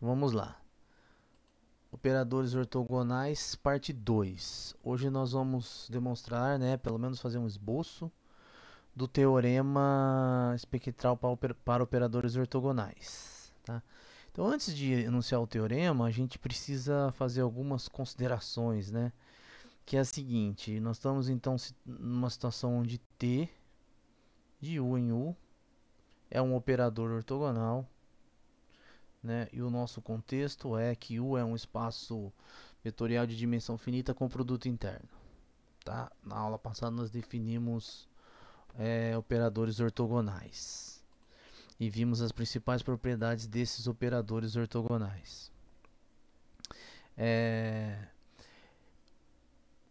Então vamos lá. Operadores ortogonais, parte 2. Hoje nós vamos demonstrar, pelo menos fazer um esboço do teorema espectral para operadores ortogonais. Tá? Então, antes de enunciar o teorema, a gente precisa fazer algumas considerações, que é a seguinte: nós estamos então numa situação onde T de U em U é um operador ortogonal, e o nosso contexto é que U é um espaço vetorial de dimensão finita com produto interno. Tá? Na aula passada nós definimos operadores ortogonais e vimos as principais propriedades desses operadores ortogonais.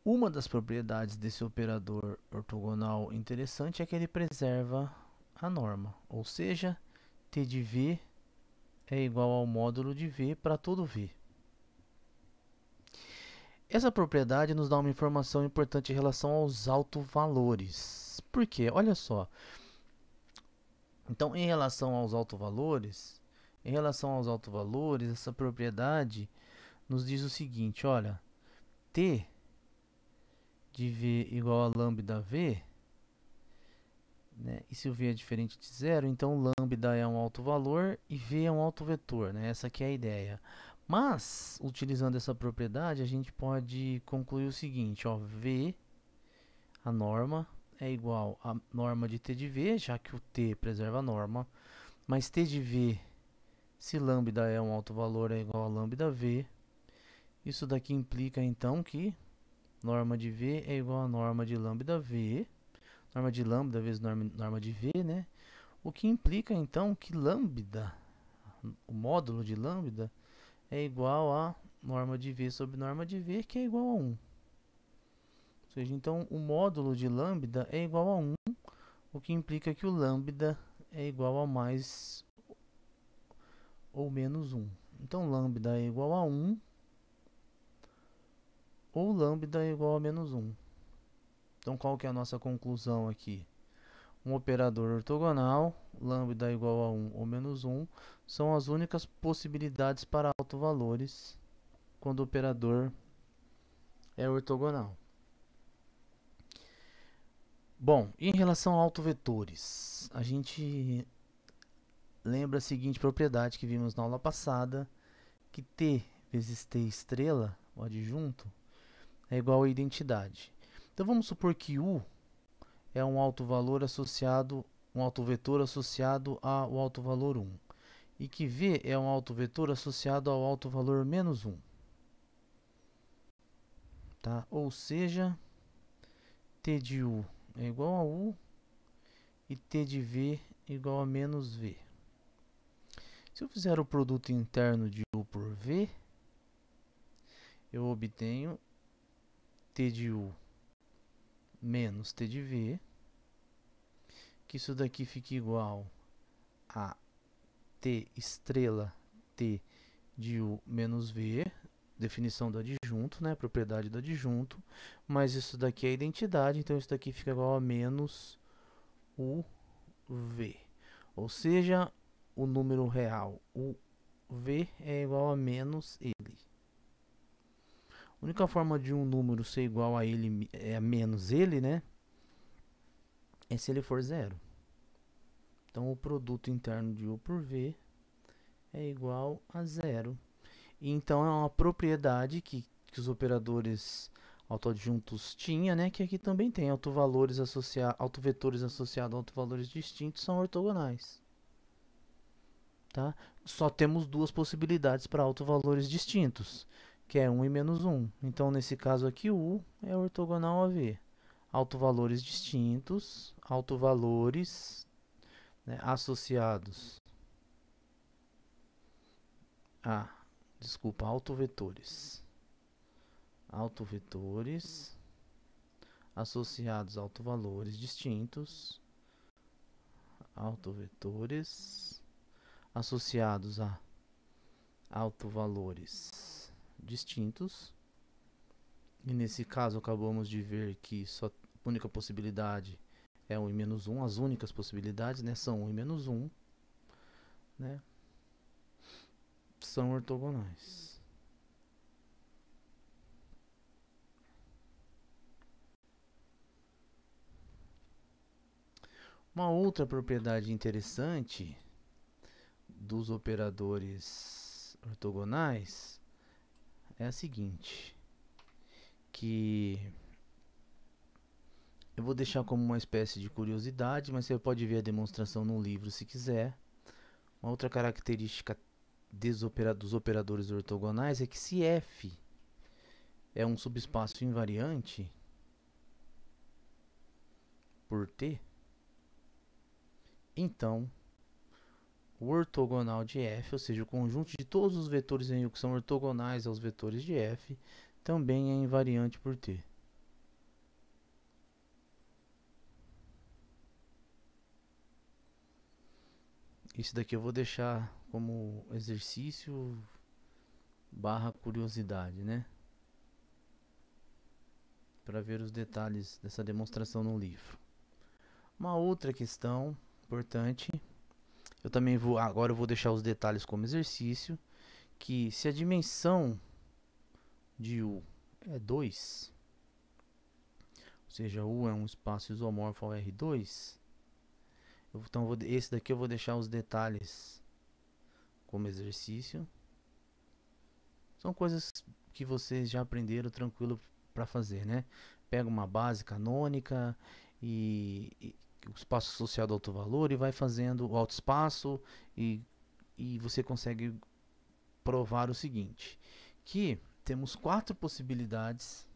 Uma das propriedades desse operador ortogonal interessante é que ele preserva a norma, ou seja, T de V é igual ao módulo de V para todo V. Essa propriedade nos dá uma informação importante em relação aos autovalores. Por quê? Olha só. Então, em relação aos autovalores, essa propriedade nos diz o seguinte, olha, T de V igual a lambda V, e se o V é diferente de zero, então lambda é um autovalor e V é um autovetor, essa aqui é a ideia. Mas, utilizando essa propriedade, a gente pode concluir o seguinte, V, a norma, é igual a norma de T de V, já que o T preserva a norma, mas T de V, se lambda é um autovalor, é igual a lambda V. Isso daqui implica, então, que norma de V é igual a norma de lambda V, norma de lambda vezes norma de V, o que implica, então, que lambda, o módulo de lambda, é igual a norma de V sobre norma de V, que é igual a 1. Ou seja, então, o módulo de lambda é igual a 1, o que implica que o lambda é igual a mais ou menos 1. Então, lambda é igual a 1, ou lambda é igual a menos 1. Então, qual que é a nossa conclusão aqui? Um operador ortogonal, lambda igual a 1 ou menos 1, são as únicas possibilidades para autovalores quando o operador é ortogonal. Bom, em relação a autovetores, a gente lembra a seguinte propriedade que vimos na aula passada, que T vezes T estrela, o adjunto, é igual a identidade. Então vamos supor que U é um autovalor associado, um autovetor associado ao autovalor 1. E que V é um autovetor associado ao autovalor menos 1. Tá? Ou seja, T de U é igual a U e T de V é igual a menos V. Se eu fizer o produto interno de U por V, eu obtenho T de U menos T de V, que isso daqui fica igual a T estrela T de U menos V, definição do adjunto, propriedade do adjunto, mas isso daqui é a identidade, então isso daqui fica igual a menos UV. Ou seja, o número real, o V, é igual a menos ele. A única forma de um número ser igual a ele, a menos ele, é se ele for zero. Então, o produto interno de U por V é igual a zero. E então, é uma propriedade que os operadores autoadjuntos tinham, que aqui também tem. Autovetores associados a autovalores distintos são ortogonais. Tá? Só temos duas possibilidades para autovalores distintos, que é 1 e menos 1. Então, nesse caso aqui, o U é ortogonal a V. Autovalores distintos, autovalores associados a, autovetores. Autovetores associados a autovalores distintos, autovetores associados a autovalores distintos. E nesse caso acabamos de ver que só a única possibilidade é 1 e menos 1. As únicas possibilidades são 1 e menos 1. são ortogonais. Uma outra propriedade interessante dos operadores ortogonais é a seguinte, que eu vou deixar como uma espécie de curiosidade, mas você pode ver a demonstração no livro se quiser. Uma outra característica dos operadores ortogonais é que se F é um subespaço invariante por T, então o ortogonal de F, ou seja, o conjunto de todos os vetores em U que são ortogonais aos vetores de F, também é invariante por T. Isso daqui eu vou deixar como exercício barra curiosidade, né? Para ver os detalhes dessa demonstração no livro. Uma outra questão importante, agora eu vou deixar os detalhes como exercício, que se a dimensão de U é 2, ou seja, U é um espaço isomorfo ao R2, então esse daqui eu vou deixar os detalhes como exercício. São coisas que vocês já aprenderam tranquilo para fazer, né? Pega uma base canônica e o espaço associado ao alto valor e vai fazendo o alto espaço e você consegue provar o seguinte, que temos 4 possibilidades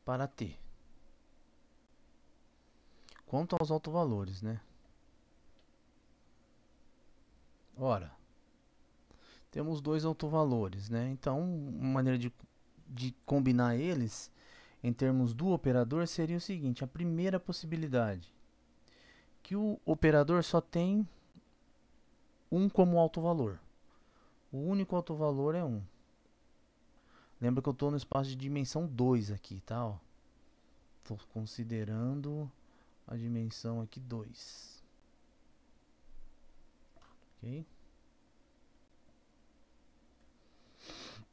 para T. Quanto aos autovalores, né? Ora, temos 2 autovalores, né? Então, uma maneira de combinar eles em termos do operador seria o seguinte, a primeira possibilidade, que o operador só tem 1 como autovalor. O único autovalor é 1. Lembra que eu estou no espaço de dimensão 2 aqui, tá? Estou considerando a dimensão aqui 2. Ok?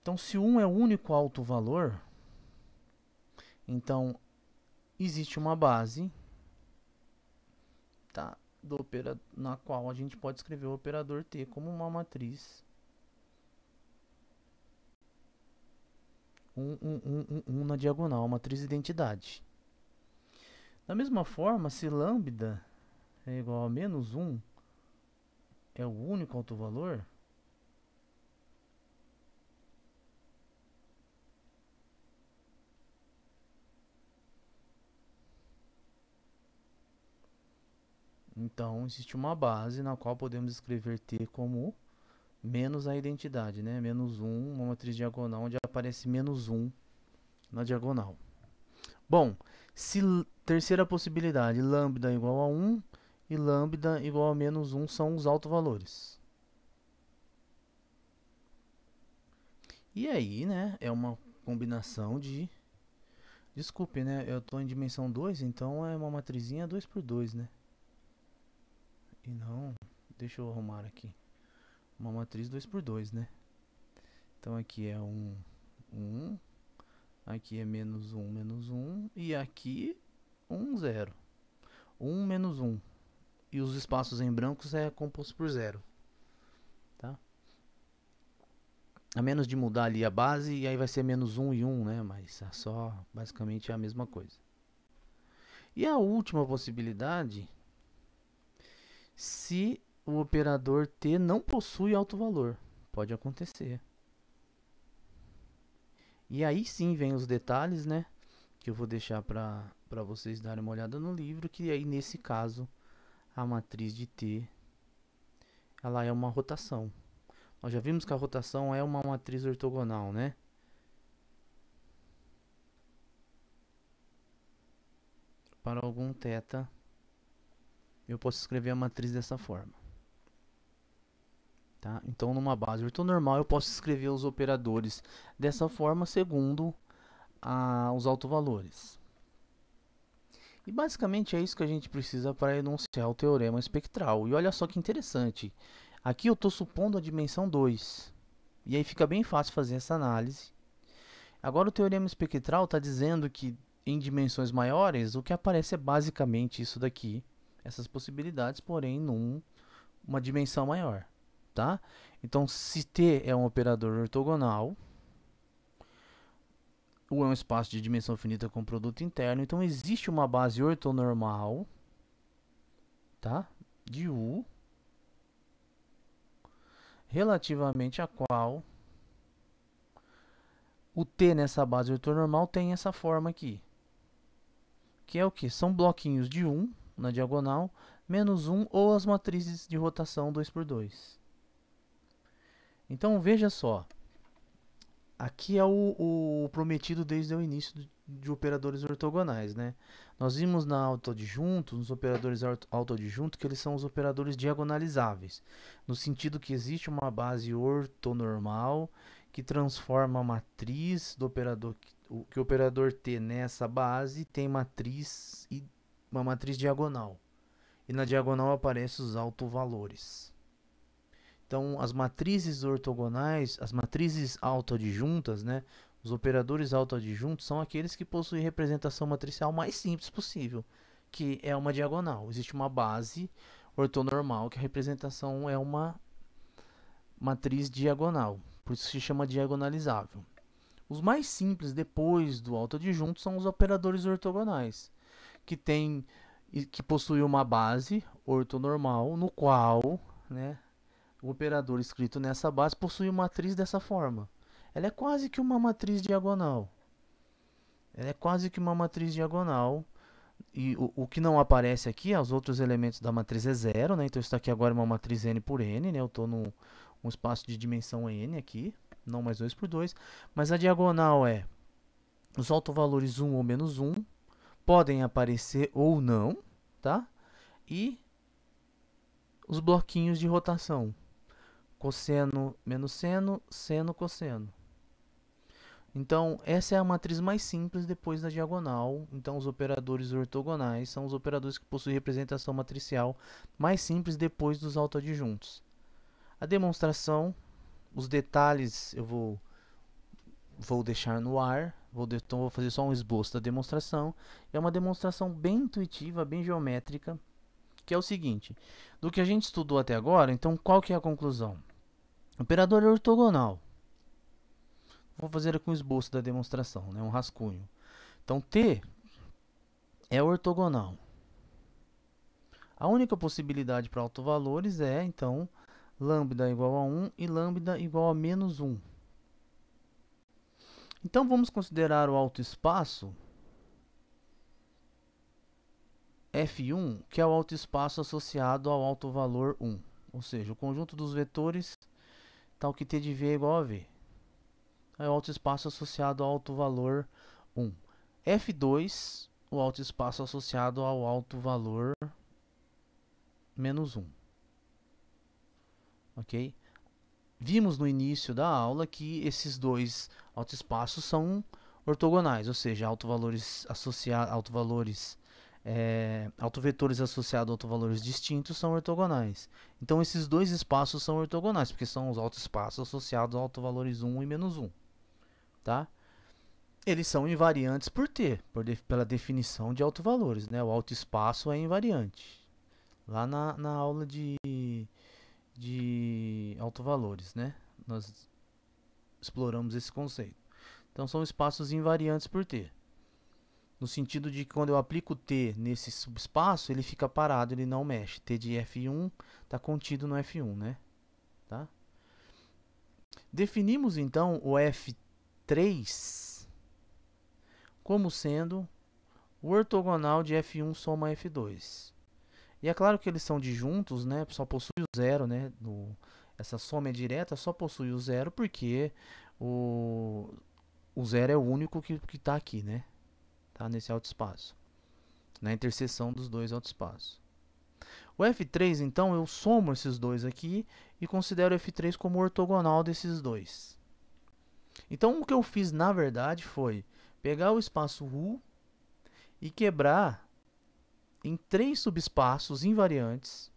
Então, se 1 é o único autovalor, então existe uma base, tá? Na qual a gente pode escrever o operador T como uma matriz 1 na diagonal, matriz identidade. Da mesma forma, se lambda é igual a menos 1, é o único autovalor, então existe uma base na qual podemos escrever T como menos a identidade, né? Menos 1, uma matriz diagonal onde aparece menos 1 na diagonal. Bom, se terceira possibilidade, lambda igual a 1 e lambda igual a menos 1 são os autovalores. E aí, né, é uma combinação de... Desculpe, né, eu estou em dimensão 2, então é uma matrizinha 2 por 2, né? E não, deixa eu arrumar aqui. Uma matriz 2 por 2, né? Então aqui é 1, aqui é menos 1, e aqui 1, 0. 1 menos 1. E os espaços em brancos é composto por 0. Tá? A menos de mudar ali a base, e aí vai ser menos 1 e 1, né? Mas é só, basicamente, é a mesma coisa. E a última possibilidade, se o operador T não possui autovalor. Pode acontecer. E aí sim vem os detalhes, né? Que eu vou deixar para vocês darem uma olhada no livro, que aí nesse caso a matriz de T ela é uma rotação. Nós já vimos que a rotação é uma matriz ortogonal, né? Para algum θ, eu posso escrever a matriz dessa forma. Tá? Então, numa base ortonormal, eu posso escrever os operadores dessa forma segundo os autovalores. E basicamente é isso que a gente precisa para enunciar o teorema espectral. E olha só que interessante. Aqui eu estou supondo a dimensão 2. E aí fica bem fácil fazer essa análise. Agora o teorema espectral está dizendo que em dimensões maiores o que aparece é basicamente isso daqui. Essas possibilidades, porém numa dimensão maior. Tá? Então se T é um operador ortogonal, U é um espaço de dimensão finita com produto interno, então existe uma base ortonormal, tá? De U, relativamente a qual o T nessa base ortonormal tem essa forma aqui. Que é o que? São bloquinhos de 1 na diagonal, menos 1 ou as matrizes de rotação 2 por 2. Então veja só. Aqui é o prometido desde o início de operadores ortogonais, né? Nós vimos na autoadjunto, nos operadores autoadjunto, que eles são os operadores diagonalizáveis, no sentido que existe uma base ortonormal que transforma a matriz do operador, que o operador T nessa base tem matriz e uma matriz diagonal. E na diagonal aparecem os autovalores. Então, as matrizes ortogonais, as matrizes autoadjuntas, né, os operadores autoadjuntos são aqueles que possuem representação matricial mais simples possível, que é uma diagonal. Existe uma base ortonormal, que a representação é uma matriz diagonal, por isso se chama diagonalizável. Os mais simples depois do autoadjunto são os operadores ortogonais, que possuem uma base ortonormal no qual, né, o operador escrito nessa base possui uma matriz dessa forma. Ela é quase que uma matriz diagonal. Ela é quase que uma matriz diagonal. E o que não aparece aqui, os outros elementos da matriz é zero, né? Então isso aqui agora é uma matriz n por n, né? Eu estou num espaço de dimensão n aqui, não mais 2 por 2. Mas a diagonal é os autovalores 1 ou menos 1. Podem aparecer ou não, tá? E os bloquinhos de rotação. Cosseno menos seno, seno, cosseno. Então, essa é a matriz mais simples depois da diagonal. Então, os operadores ortogonais são os operadores que possuem representação matricial mais simples depois dos autoadjuntos. A demonstração, os detalhes eu vou deixar no ar. Então, vou fazer só um esboço da demonstração. É uma demonstração bem intuitiva, bem geométrica, que é o seguinte. Do que a gente estudou até agora, então, qual que é a conclusão? Operador ortogonal. Vou fazer aqui um esboço da demonstração, né? Um rascunho. Então, T é ortogonal. A única possibilidade para autovalores é, então, lambda igual a 1 e lambda igual a menos 1. Então, vamos considerar o autoespaço F1, que é o autoespaço associado ao autovalor 1. Ou seja, o conjunto dos vetores tal que T de V é igual a V. É o autoespaço associado ao autovalor 1. F2, o autoespaço associado ao autovalor menos 1. Ok? Vimos no início da aula que esses dois autoespaços são ortogonais, ou seja, autovetores associados a autovalores distintos são ortogonais. Então, esses dois espaços são ortogonais, porque são os autoespaços associados a autovalores 1 e menos 1. Tá? Eles são invariantes por T, pela definição de autovalores, né? O autoespaço é invariante. Lá na aula de autovalores, né? Nós exploramos esse conceito. Então, são espaços invariantes por T. No sentido de que quando eu aplico T nesse subespaço, ele fica parado, ele não mexe. T de F1 está contido no F1, né? Tá? Definimos, então, o F3 como sendo o ortogonal de F1 soma F2. E é claro que eles são disjuntos, né? Só possui o zero, né? Essa soma é direta, só possui o zero porque o zero é o único que está aqui, né? Tá nesse autoespaço, na interseção dos dois autoespaços. O F3, então, eu somo esses dois aqui e considero o F3 como ortogonal desses dois. Então, o que eu fiz, na verdade, foi pegar o espaço U e quebrar em 3 subespaços invariantes,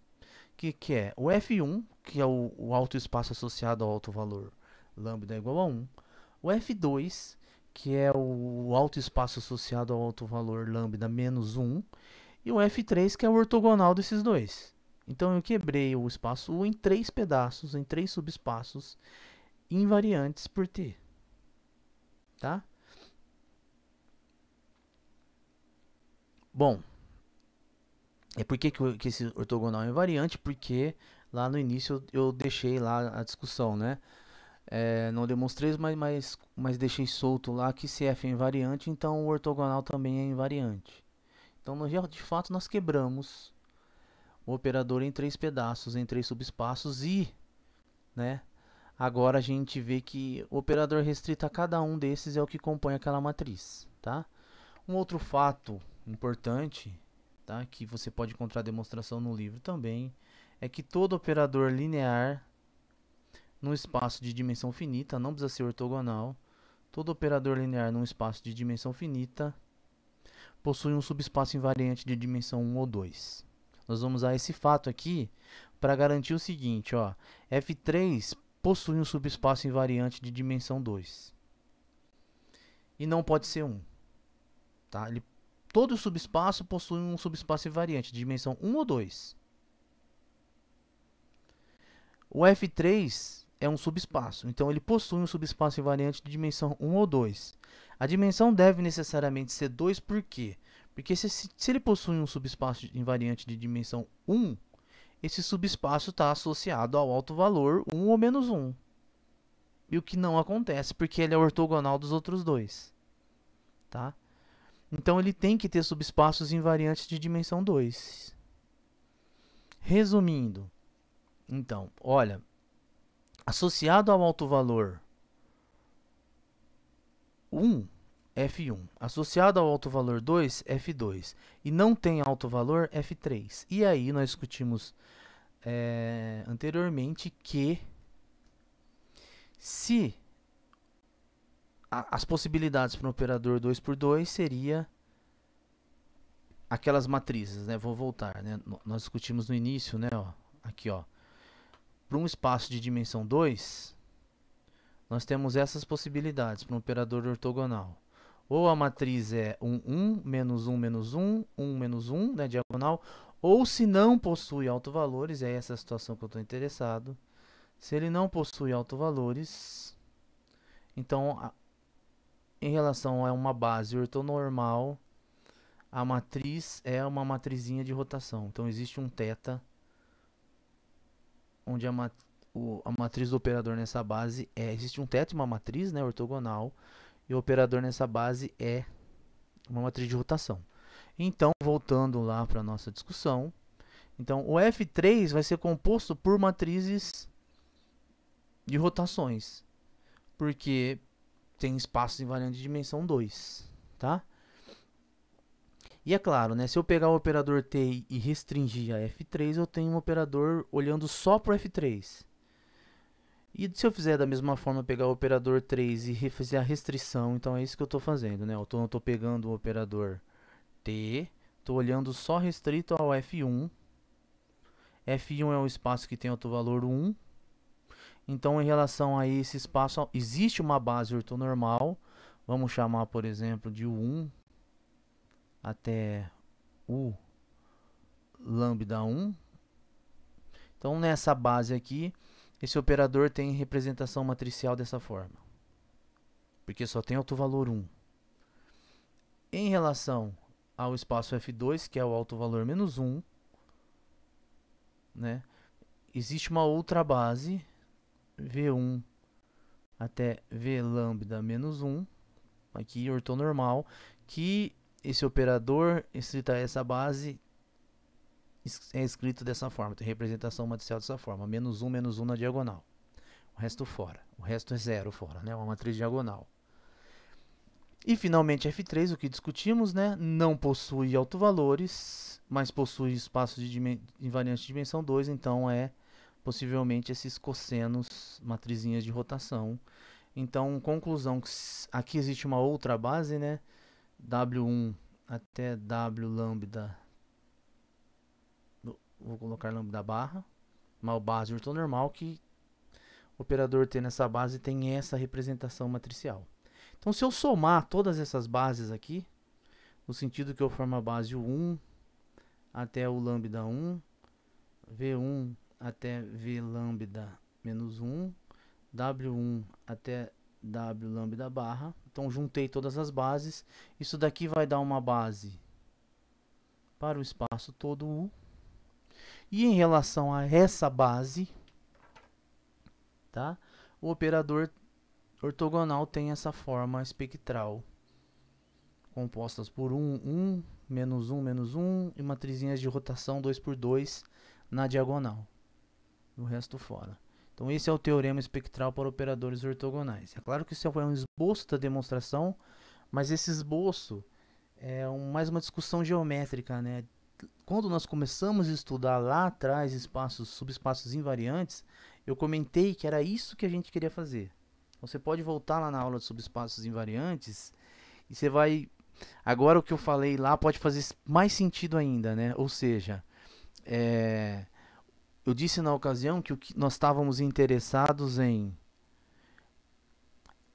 que é o F1, que é o autoespaço associado ao autovalor lambda igual a 1, o F2, que é o autoespaço associado ao autovalor lambda menos 1, e o F3, que é o ortogonal desses dois. Então eu quebrei o espaço U em 3 pedaços, em 3 subespaços invariantes por T. Tá? Bom, por que esse ortogonal é invariante? Porque lá no início eu deixei lá a discussão, né? Não demonstrei, mas deixei solto lá que se f é invariante, então o ortogonal também é invariante. Então, de fato, nós quebramos o operador em 3 pedaços, em 3 subespaços e, né, agora a gente vê que o operador restrito a cada um desses é o que compõe aquela matriz, tá? Um outro fato importante, tá, que você pode encontrar demonstração no livro também, é que todo operador linear num espaço de dimensão finita, não precisa ser ortogonal, todo operador linear num espaço de dimensão finita possui um subespaço invariante de dimensão 1 ou 2. Nós vamos usar esse fato aqui para garantir o seguinte, ó, F3 possui um subespaço invariante de dimensão 2. E não pode ser 1. Tá? Todo subespaço possui um subespaço invariante de dimensão 1 ou 2. O F3 é um subespaço, então ele possui um subespaço invariante de dimensão 1 ou 2. A dimensão deve necessariamente ser 2, por quê? Porque se ele possui um subespaço invariante de dimensão 1, esse subespaço está associado ao alto valor 1 ou menos 1. E o que não acontece, porque ele é ortogonal dos outros dois. Tá? Então ele tem que ter subespaços invariantes de dimensão 2. Resumindo, então, olha, associado ao alto valor 1, F1, associado ao alto valor 2, F2, e não tem alto valor, F3. E aí nós discutimos anteriormente que se as possibilidades para um operador 2 por 2 seria aquelas matrizes, né? Vou voltar, né? Nós discutimos no início, né? Ó, aqui, ó. Para um espaço de dimensão 2, nós temos essas possibilidades para um operador ortogonal. Ou a matriz é 1, 1, menos 1, menos 1, 1, menos 1, né, diagonal. Ou se não possui autovalores, é essa a situação que eu estou interessado. Se ele não possui autovalores, então, em relação a uma base ortonormal, a matriz é uma matrizinha de rotação. Então, existe um θ, onde a matriz do operador nessa base existe um θ e uma matriz, né, ortogonal, e o operador nessa base é uma matriz de rotação. Então, voltando lá para a nossa discussão, então o F3 vai ser composto por matrizes de rotações, porque tem espaços invariantes de dimensão 2, tá? E é claro, né, se eu pegar o operador T e restringir a F3, eu tenho um operador olhando só para o F3. E se eu fizer da mesma forma, pegar o operador 3 e fazer a restrição, então é isso que eu estou fazendo, né? Eu estou pegando o operador T, estou olhando só restrito ao F1. F1 é um espaço que tem autovalor 1. Então, em relação a esse espaço, existe uma base ortonormal. Vamos chamar, por exemplo, de U1 até U lambda 1. Então, nessa base aqui, esse operador tem representação matricial dessa forma, porque só tem autovalor 1. Em relação ao espaço F2, que é o autovalor menos 1, né, existe uma outra base, V1 até V lambda menos 1, aqui ortonormal, que esse operador restrito a essa base é escrito dessa forma, tem representação matricial dessa forma, menos 1 na diagonal. O resto fora. O resto é zero fora, né? Uma matriz diagonal. E finalmente F3, o que discutimos, né? Não possui autovalores, mas possui espaço invariante de dimensão 2, então é possivelmente esses cossenos, matrizinhas de rotação. Então, conclusão, aqui existe uma outra base, né? W1 até W lambda vou colocar lambda barra, mal base ortonormal, que o operador T nessa base tem essa representação matricial. Então, se eu somar todas essas bases aqui, no sentido que eu formo a base 1 até o lambda 1, V1 até V lambda menos 1, W1 até W lambda barra. Então, juntei todas as bases. Isso daqui vai dar uma base para o espaço todo U. E em relação a essa base, tá? O operador ortogonal tem essa forma espectral, compostas por 1, menos 1 e matrizinhas de rotação 2 por 2 na diagonal. O resto fora. Então esse é o teorema espectral para operadores ortogonais. É claro que isso é um esboço da demonstração, mas esse esboço é mais uma discussão geométrica, né? Quando nós começamos a estudar lá atrás espaços, subespaços invariantes, eu comentei que era isso que a gente queria fazer. Você pode voltar lá na aula de subespaços invariantes e você vai... Agora o que eu falei lá pode fazer mais sentido ainda, né? Ou seja, eu disse na ocasião que nós estávamos interessados em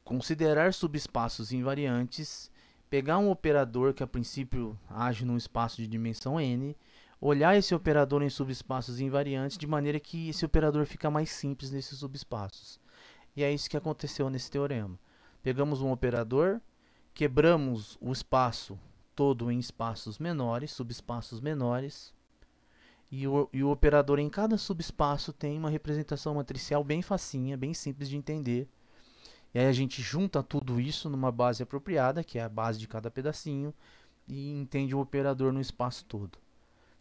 considerar subespaços invariantes, pegar um operador que a princípio age num espaço de dimensão n, olhar esse operador em subespaços invariantes de maneira que esse operador fica mais simples nesses subespaços. E é isso que aconteceu nesse teorema. Pegamos um operador, quebramos o espaço todo em espaços menores, subespaços menores, e o operador em cada subespaço tem uma representação matricial bem facinha, bem simples de entender. E aí a gente junta tudo isso numa base apropriada, que é a base de cada pedacinho, e entende o operador no espaço todo.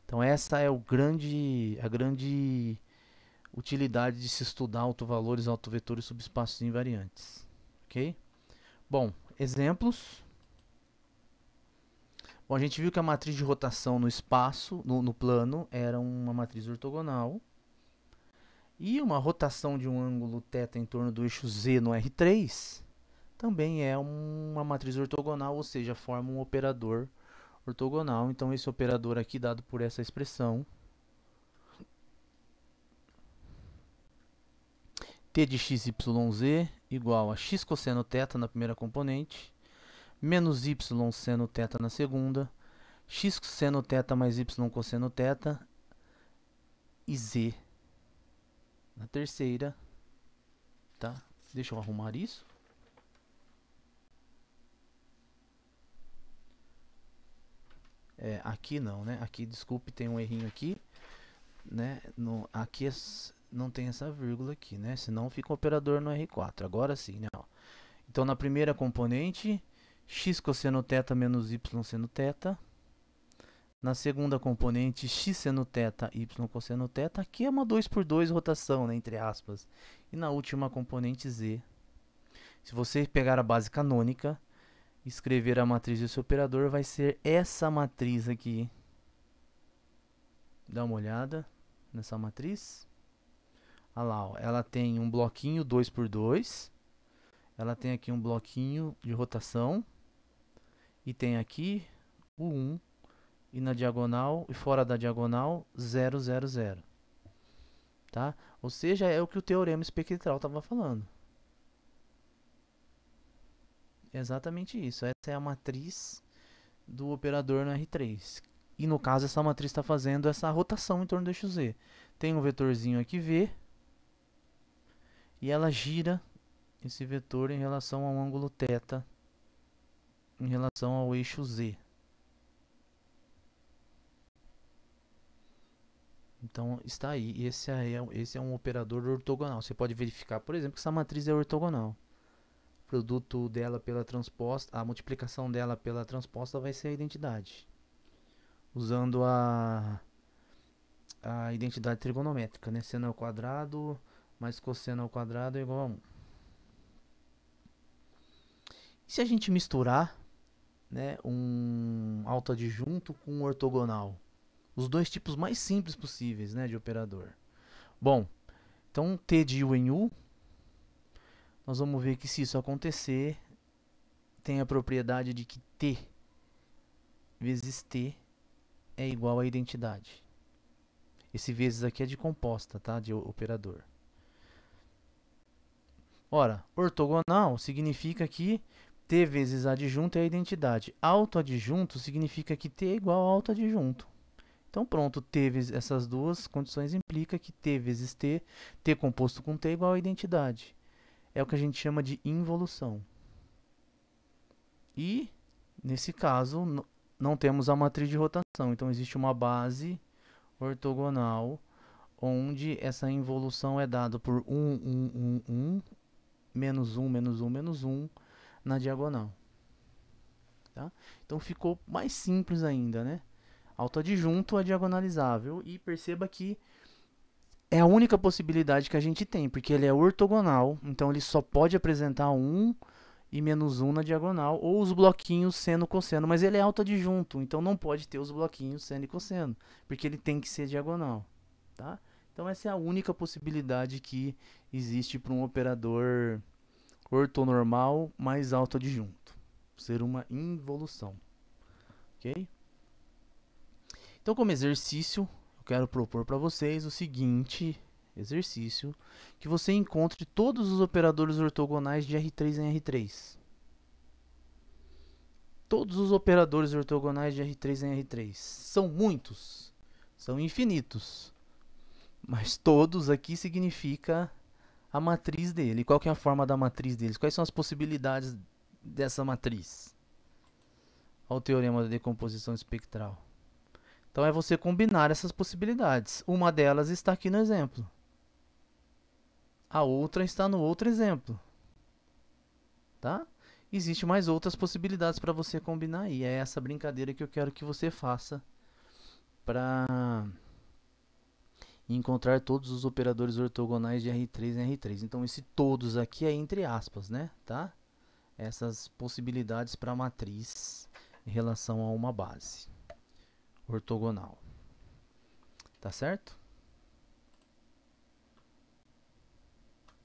Então essa é a grande utilidade de se estudar autovalores, autovetores, subespaços invariantes. Ok? Bom, exemplos. Bom, a gente viu que a matriz de rotação no espaço, no plano, era uma matriz ortogonal. E uma rotação de um ângulo θ em torno do eixo Z no R3 também é uma matriz ortogonal, ou seja, forma um operador ortogonal. Então, esse operador aqui, dado por essa expressão, T de x, y, z igual a x cosseno θ na primeira componente, menos y seno θ na segunda, x seno θ mais y cosseno θ e z na terceira, tá? Deixa eu arrumar isso. Aqui não, né? Aqui, desculpe, tem um errinho aqui, né? Aqui não tem essa vírgula aqui, né? Senão fica o operador no R4. Agora sim, né? Então, na primeira componente, x cosseno θ menos y seno θ. Na segunda componente, x seno θ, y cosseno θ. Aqui é uma 2 por 2 rotação, né? Entre aspas. E na última componente, z. Se você pegar a base canônica, escrever a matriz desse operador, vai ser essa matriz aqui. Dá uma olhada nessa matriz. Olha lá, ó, ela tem um bloquinho 2 por 2. Ela tem aqui um bloquinho de rotação. E tem aqui o 1. E na diagonal, e fora da diagonal, 0, 0, 0. Tá? Ou seja, é o que o teorema espectral estava falando. Exatamente isso. Essa é a matriz do operador no R3. E no caso, essa matriz está fazendo essa rotação em torno do eixo Z. Tem um vetorzinho aqui V. E ela gira esse vetor em relação ao ângulo θ, em relação ao eixo Z. Então, está aí. Esse é um operador ortogonal. Você pode verificar, por exemplo, que essa matriz é ortogonal. O produto dela pela transposta, a multiplicação dela pela transposta vai ser a identidade. Usando a identidade trigonométrica, né? Seno ao quadrado mais cosseno ao quadrado é igual a 1. E se a gente misturar, né, um autoadjunto com um ortogonal? Os dois tipos mais simples possíveis, né, de operador. Bom, então T de U em U, nós vamos ver que se isso acontecer, tem a propriedade de que T vezes T é igual à identidade. Esse vezes aqui é de composta, tá? De operador. Ora, ortogonal significa que T vezes adjunto é a identidade. Autoadjunto significa que T é igual a autoadjunto. Então pronto, T vezes essas duas condições implica que T vezes T, T composto com T é igual a identidade. É o que a gente chama de involução. E, nesse caso, não temos a matriz de rotação. Então existe uma base ortogonal onde essa involução é dada por 1, menos 1, menos 1, menos 1 na diagonal. Tá? Então ficou mais simples ainda, né? Autoadjunto é diagonalizável e perceba que é a única possibilidade que a gente tem, porque ele é ortogonal, então ele só pode apresentar 1 e menos 1 na diagonal, ou os bloquinhos seno e cosseno, mas ele é autoadjunto, então não pode ter os bloquinhos seno e cosseno, porque ele tem que ser diagonal, tá? Então essa é a única possibilidade que existe para um operador ortonormal mais autoadjunto, ser uma involução, ok? Então como exercício, eu quero propor para vocês o seguinte exercício, que você encontre todos os operadores ortogonais de R3 em R3. Todos os operadores ortogonais de R3 em R3. São muitos, são infinitos, mas todos aqui significa a matriz dele. Qual que é a forma da matriz deles? Quais são as possibilidades dessa matriz? Olha o teorema da decomposição espectral. Então é você combinar essas possibilidades. Uma delas está aqui no exemplo. A outra está no outro exemplo. Tá? Existem mais outras possibilidades para você combinar aí. É essa brincadeira que eu quero que você faça para encontrar todos os operadores ortogonais de R3 em R3. Então esse todos aqui é entre aspas, né? Tá? Essas possibilidades para a matriz em relação a uma base ortogonal. Tá certo?